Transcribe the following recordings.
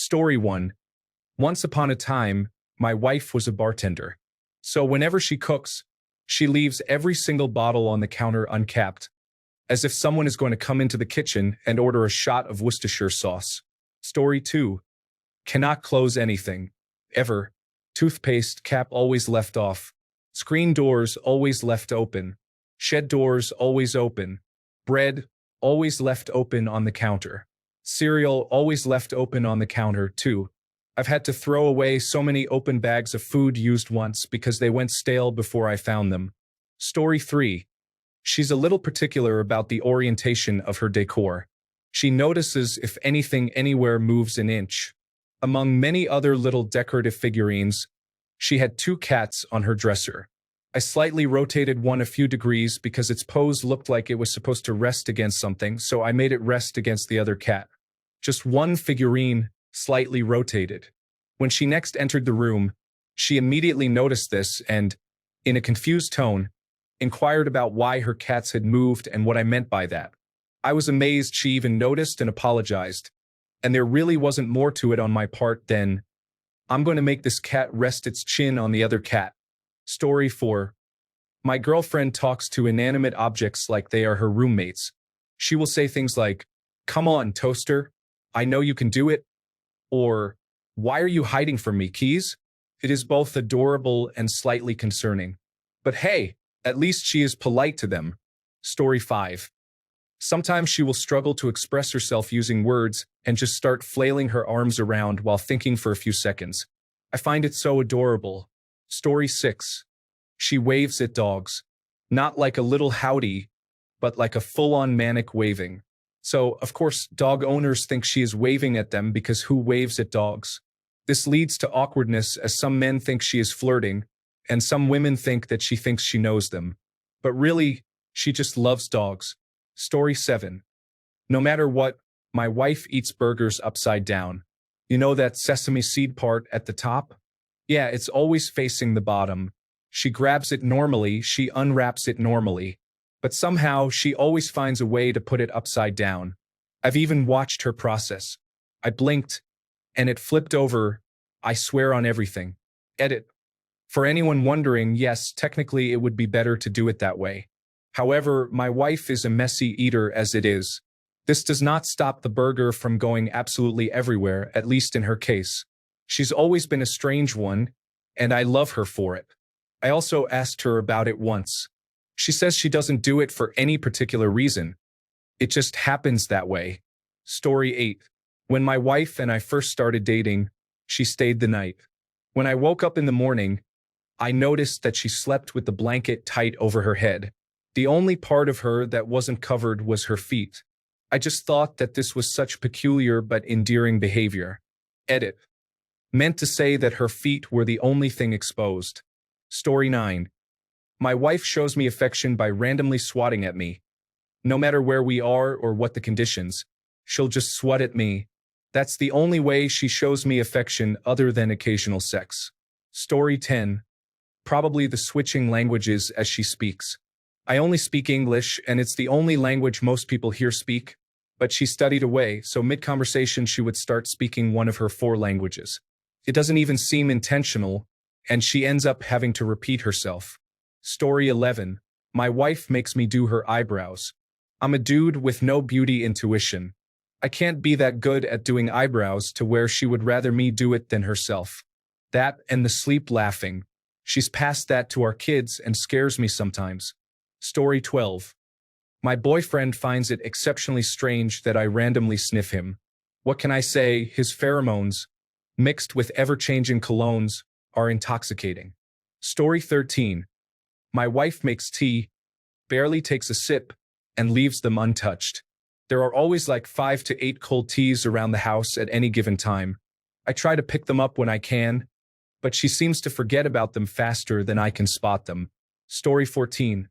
Story 1. Once upon a time, my wife was a bartender. So whenever she cooks, she leaves every single bottle on the counter uncapped, as if someone is going to come into the kitchen and order a shot of Worcestershire sauce. Story 2. Cannot close anything. Ever. Toothpaste cap always left off. Screen doors always left open. Shed doors always open. Bread always left open on the counter. Cereal always left open on the counter, too. I've had to throw away so many open bags of food used once because they went stale before I found them. Story 3. She's a little particular about the orientation of her decor. She notices if anything anywhere moves an inch. Among many other little decorative figurines, she had 2 cats on her dresser. I slightly rotated one a few degrees because its pose looked like it was supposed to rest against something, so I made it rest against the other cat. Just one figurine, slightly rotated. When she next entered the room, she immediately noticed this and, in a confused tone, inquired about why her cats had moved and what I meant by that. I was amazed she even noticed and apologized, and there really wasn't more to it on my part than, I'm going to make this cat rest its chin on the other cat. Story 4. My girlfriend talks to inanimate objects like they are her roommates. She will say things like, "Come on, toaster. I know you can do it." Or, "Why are you hiding from me, keys?" It is both adorable and slightly concerning. But hey, at least she is polite to them. Story 5. Sometimes she will struggle to express herself using words and just start flailing her arms around while thinking for a few seconds. I find it so adorable. Story 6. She waves at dogs. Not like a little howdy, but like a full-on manic waving. So, of course, dog owners think she is waving at them because who waves at dogs? This leads to awkwardness as some men think she is flirting, and some women think that she thinks she knows them. But really, she just loves dogs. Story 7. No matter what, my wife eats burgers upside down. You know that sesame seed part at the top? Yeah, it's always facing the bottom. She grabs it normally, she unwraps it normally. But somehow, she always finds a way to put it upside down. I've even watched her process. I blinked, and it flipped over. I swear on everything. Edit. For anyone wondering, yes, technically it would be better to do it that way. However, my wife is a messy eater as it is. This does not stop the burger from going absolutely everywhere, at least in her case. She's always been a strange one, and I love her for it. I also asked her about it once. She says she doesn't do it for any particular reason. It just happens that way. Story 8. When my wife and I first started dating, she stayed the night. When I woke up in the morning, I noticed that she slept with the blanket tight over her head. The only part of her that wasn't covered was her feet. I just thought that this was such peculiar but endearing behavior. Edit. Meant to say that her feet were the only thing exposed. Story 9. My wife shows me affection by randomly swatting at me. No matter where we are or what the conditions, she'll just swat at me. That's the only way she shows me affection other than occasional sex. Story 10. Probably the switching languages as she speaks. I only speak English, and it's the only language most people here speak, but she studied away, so mid-conversation she would start speaking one of her 4 languages. It doesn't even seem intentional, and she ends up having to repeat herself. Story 11. My wife makes me do her eyebrows. I'm a dude with no beauty intuition. I can't be that good at doing eyebrows to where she would rather me do it than herself. That and the sleep laughing. She's passed that to our kids and scares me sometimes. Story 12. My boyfriend finds it exceptionally strange that I randomly sniff him. What can I say? His pheromones, mixed with ever-changing colognes, are intoxicating. Story 13. My wife makes tea, barely takes a sip, and leaves them untouched. There are always like 5 to 8 cold teas around the house at any given time. I try to pick them up when I can, but she seems to forget about them faster than I can spot them. Story 14.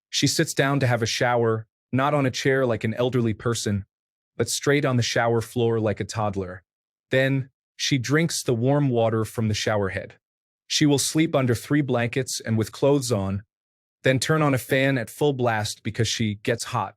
She sits down to have a shower, not on a chair like an elderly person, but straight on the shower floor like a toddler. Then, she drinks the warm water from the shower head. She will sleep under 3 blankets and with clothes on, then turn on a fan at full blast because she gets hot.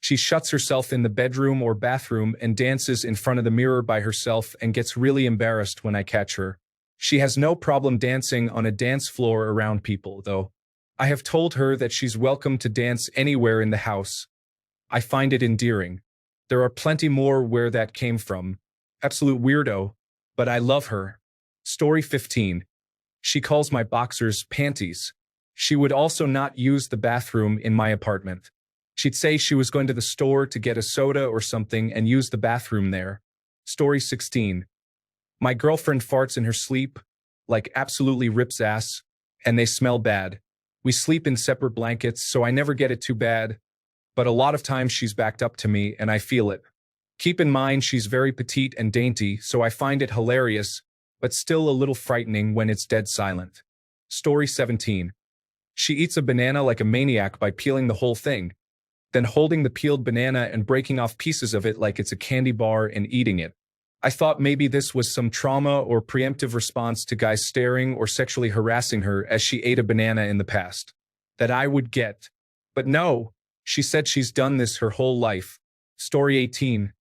She shuts herself in the bedroom or bathroom and dances in front of the mirror by herself and gets really embarrassed when I catch her. She has no problem dancing on a dance floor around people, though. I have told her that she's welcome to dance anywhere in the house. I find it endearing. There are plenty more where that came from. Absolute weirdo, but I love her. Story 15. She calls my boxers panties. She would also not use the bathroom in my apartment. She'd say she was going to the store to get a soda or something and use the bathroom there. Story 16. My girlfriend farts in her sleep, like absolutely rips ass, and they smell bad. We sleep in separate blankets, so I never get it too bad, but a lot of times she's backed up to me and I feel it. Keep in mind she's very petite and dainty, so I find it hilarious, but still a little frightening when it's dead silent. Story 17. She eats a banana like a maniac by peeling the whole thing, then holding the peeled banana and breaking off pieces of it like it's a candy bar and eating it. I thought maybe this was some trauma or preemptive response to guys staring or sexually harassing her as she ate a banana in the past. That I would get. But no, she said she's done this her whole life. Story 18.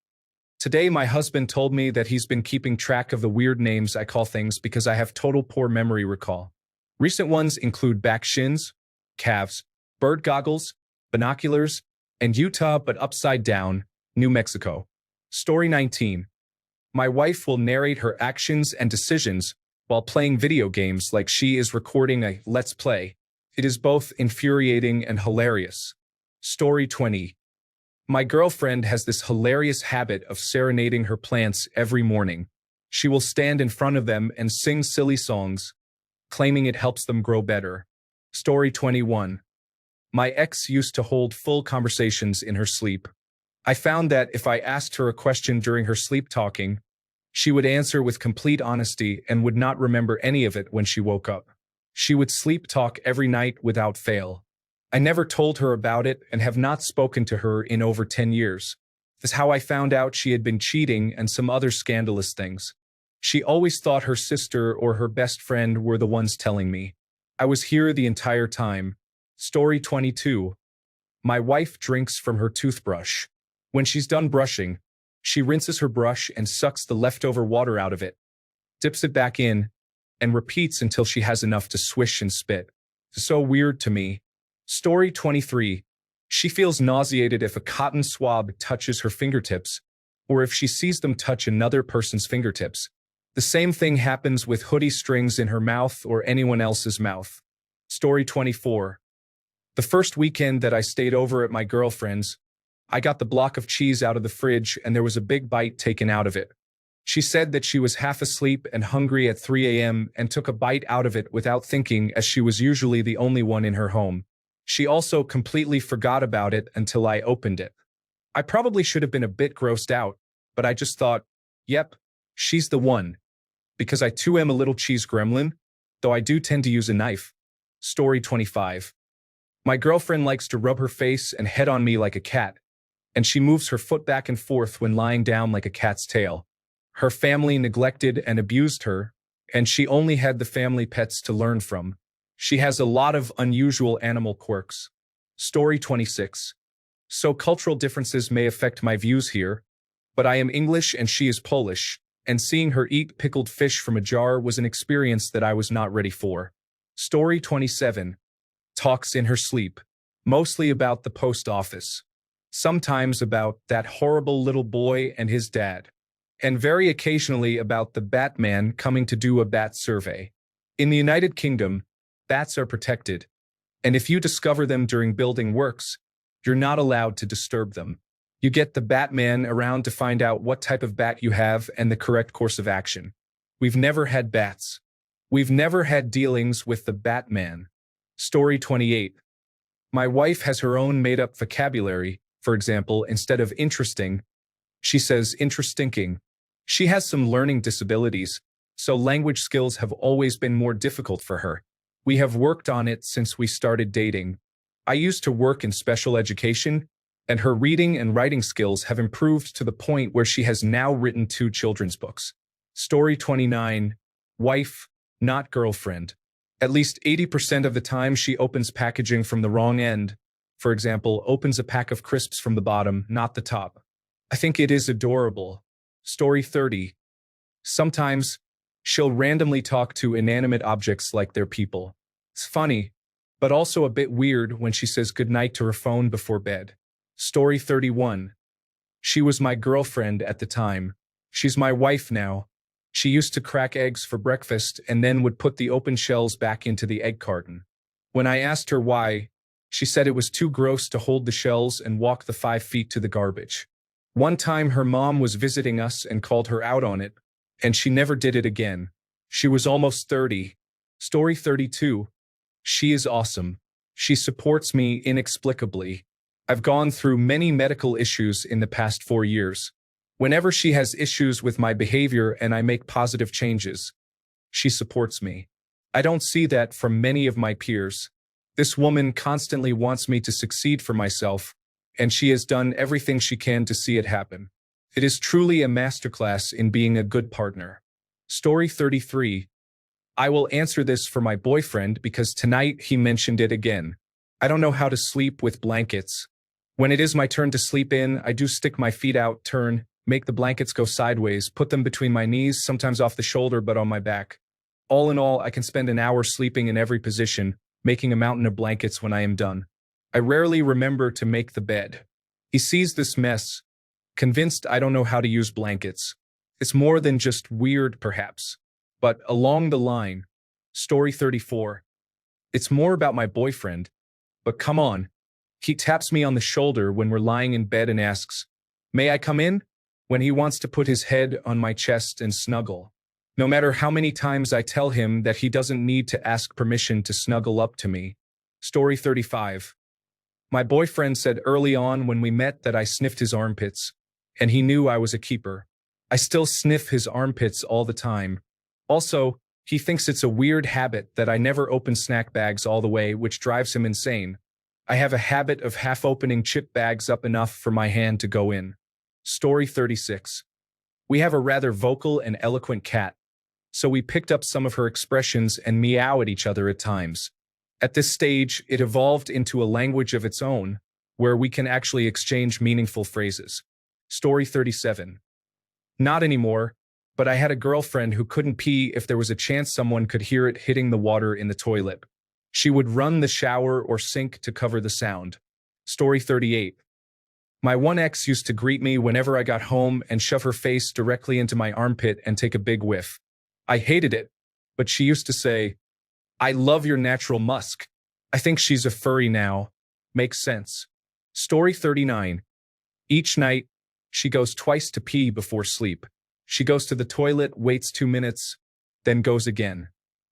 Today my husband told me that he's been keeping track of the weird names I call things because I have total poor memory recall. Recent ones include back shins, calves, bird goggles, binoculars, and Utah but upside down, New Mexico. Story 19. My wife will narrate her actions and decisions while playing video games like she is recording a Let's Play. It is both infuriating and hilarious. Story 20. My girlfriend has this hilarious habit of serenading her plants every morning. She will stand in front of them and sing silly songs, claiming it helps them grow better. Story 21. My ex used to hold full conversations in her sleep. I found that if I asked her a question during her sleep talking, she would answer with complete honesty and would not remember any of it when she woke up. She would sleep talk every night without fail. I never told her about it and have not spoken to her in over 10 years. This is how I found out she had been cheating and some other scandalous things. She always thought her sister or her best friend were the ones telling me. I was here the entire time. Story 22. My wife drinks from her toothbrush. When she's done brushing, she rinses her brush and sucks the leftover water out of it, dips it back in, and repeats until she has enough to swish and spit. It's so weird to me. Story 23. She feels nauseated if a cotton swab touches her fingertips, or if she sees them touch another person's fingertips. The same thing happens with hoodie strings in her mouth or anyone else's mouth. Story 24. The first weekend that I stayed over at my girlfriend's, I got the block of cheese out of the fridge and there was a big bite taken out of it. She said that she was half asleep and hungry at 3 a.m. and took a bite out of it without thinking, as she was usually the only one in her home. She also completely forgot about it until I opened it. I probably should have been a bit grossed out, but I just thought, yep, she's the one. Because I too am a little cheese gremlin, though I do tend to use a knife. Story 25. My girlfriend likes to rub her face and head on me like a cat, and she moves her foot back and forth when lying down like a cat's tail. Her family neglected and abused her, and she only had the family pets to learn from. She has a lot of unusual animal quirks. Story 26. So cultural differences may affect my views here, but I am English and she is Polish, and seeing her eat pickled fish from a jar was an experience that I was not ready for. Story 27. Talks in her sleep, mostly about the post office. Sometimes about that horrible little boy and his dad, and very occasionally about the Batman coming to do a bat survey. In the United Kingdom, bats are protected, and if you discover them during building works, you're not allowed to disturb them. You get the Batman around to find out what type of bat you have and the correct course of action. We've never had bats. We've never had dealings with the Batman. Story 28. My wife has her own made-up vocabulary. For example, instead of interesting, she says interestinking. She has some learning disabilities, so language skills have always been more difficult for her. We have worked on it since we started dating. I used to work in special education, and her reading and writing skills have improved to the point where she has now written 2 children's books. Story 29. Wife, not girlfriend. At least 80% of the time she opens packaging from the wrong end, for example, opens a pack of crisps from the bottom, not the top. I think it is adorable. Story 30. Sometimes, she'll randomly talk to inanimate objects like they're people. It's funny, but also a bit weird when she says goodnight to her phone before bed. Story 31. She was my girlfriend at the time. She's my wife now. She used to crack eggs for breakfast and then would put the open shells back into the egg carton. When I asked her why, she said it was too gross to hold the shells and walk the 5 feet to the garbage. One time her mom was visiting us and called her out on it, and she never did it again. She was almost 30. Story 32. She is awesome. She supports me inexplicably. I've gone through many medical issues in the past 4 years. Whenever she has issues with my behavior and I make positive changes, she supports me. I don't see that from many of my peers. This woman constantly wants me to succeed for myself, and she has done everything she can to see it happen. It is truly a masterclass in being a good partner. Story 33. I will answer this for my boyfriend because tonight he mentioned it again. I don't know how to sleep with blankets. When it is my turn to sleep in, I do stick my feet out, turn, make the blankets go sideways, put them between my knees, sometimes off the shoulder but on my back. All in all, I can spend an hour sleeping in every position, making a mountain of blankets when I am done. I rarely remember to make the bed. He sees this mess, convinced I don't know how to use blankets. It's more than just weird, perhaps. But along the line, story 34. It's more about my boyfriend, but come on. He taps me on the shoulder when we're lying in bed and asks, "May I come in?" when he wants to put his head on my chest and snuggle. No matter how many times I tell him that he doesn't need to ask permission to snuggle up to me. Story 35. My boyfriend said early on when we met that I sniffed his armpits, and he knew I was a keeper. I still sniff his armpits all the time. Also, he thinks it's a weird habit that I never open snack bags all the way, which drives him insane. I have a habit of half opening chip bags up enough for my hand to go in. Story 36. We have a rather vocal and eloquent cat, so we picked up some of her expressions and meow at each other at times. At this stage, it evolved into a language of its own, where we can actually exchange meaningful phrases. Story 37. Not anymore, but I had a girlfriend who couldn't pee if there was a chance someone could hear it hitting the water in the toilet. She would run the shower or sink to cover the sound. Story 38. My one ex used to greet me whenever I got home and shove her face directly into my armpit and take a big whiff. I hated it, but she used to say, "I love your natural musk." I think she's a furry now. Makes sense. Story 39. Each night, she goes twice to pee before sleep. She goes to the toilet, waits 2 minutes, then goes again.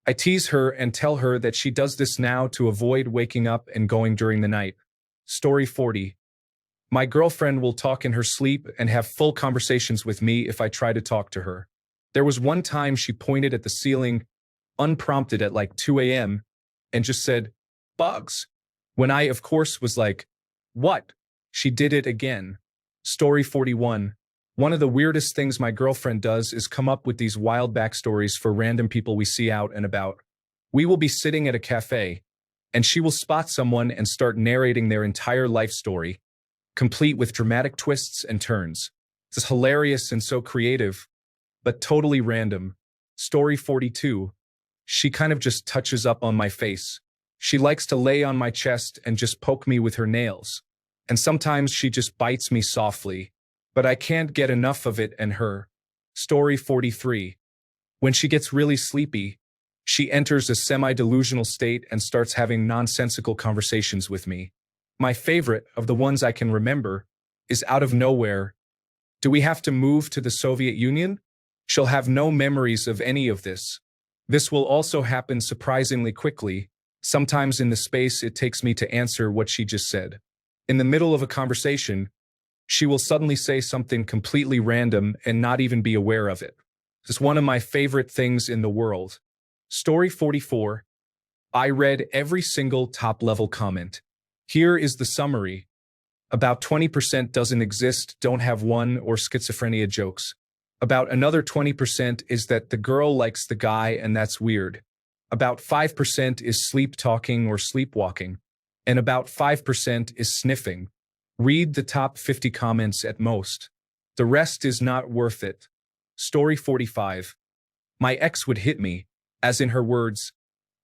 I tease her and tell her that she does this now to avoid waking up and going during the night. Story 40. My girlfriend will talk in her sleep and have full conversations with me if I try to talk to her. There was one time she pointed at the ceiling, unprompted at like 2 a.m., and just said, "Bugs." When I, of course, was like, "What?" She did it again. Story 41. One of the weirdest things my girlfriend does is come up with these wild backstories for random people we see out and about. We will be sitting at a cafe, and she will spot someone and start narrating their entire life story, complete with dramatic twists and turns. It's hilarious and so creative, but totally random. Story 42. She kind of just touches up on my face. She likes to lay on my chest and just poke me with her nails. And sometimes she just bites me softly, but I can't get enough of it and her. Story 43. When she gets really sleepy, she enters a semi-delusional state and starts having nonsensical conversations with me. My favorite, of the ones I can remember, is out of nowhere. "Do we have to move to the Soviet Union?" She'll have no memories of any of this. This will also happen surprisingly quickly, sometimes in the space it takes me to answer what she just said. In the middle of a conversation, she will suddenly say something completely random and not even be aware of it. It's one of my favorite things in the world. Story 44. I read every single top-level comment. Here is the summary. About 20% doesn't exist, don't have one, or schizophrenia jokes. About another 20% is that the girl likes the guy and that's weird. About 5% is sleep talking or sleepwalking. and about 5% is sniffing. Read the top 50 comments at most. The rest is not worth it. Story 45. My ex would hit me, as in her words.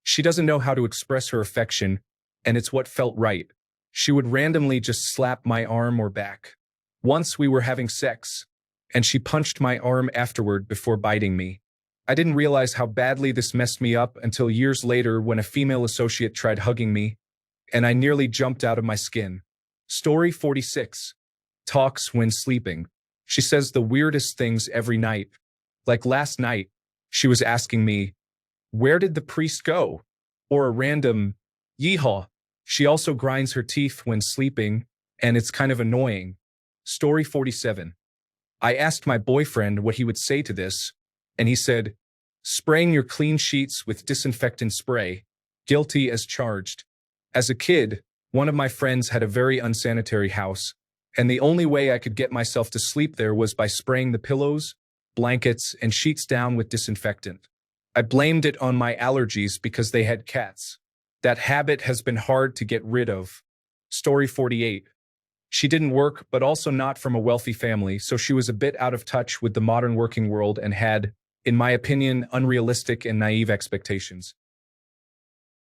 She doesn't know how to express her affection, and it's what felt right. She would randomly just slap my arm or back. Once we were having sex, and she punched my arm afterward before biting me. I didn't realize how badly this messed me up until years later when a female associate tried hugging me, and I nearly jumped out of my skin. Story 46. Talks when sleeping. She says the weirdest things every night. Like last night, she was asking me, "Where did the priest go?" Or a random, "Yeehaw." She also grinds her teeth when sleeping, and it's kind of annoying. Story 47. I asked my boyfriend what he would say to this, and he said, "Spraying your clean sheets with disinfectant spray. Guilty as charged." As a kid, one of my friends had a very unsanitary house, and the only way I could get myself to sleep there was by spraying the pillows, blankets, and sheets down with disinfectant. I blamed it on my allergies because they had cats. That habit has been hard to get rid of. Story 48. She didn't work, but also not from a wealthy family, so she was a bit out of touch with the modern working world and had, in my opinion, unrealistic and naive expectations.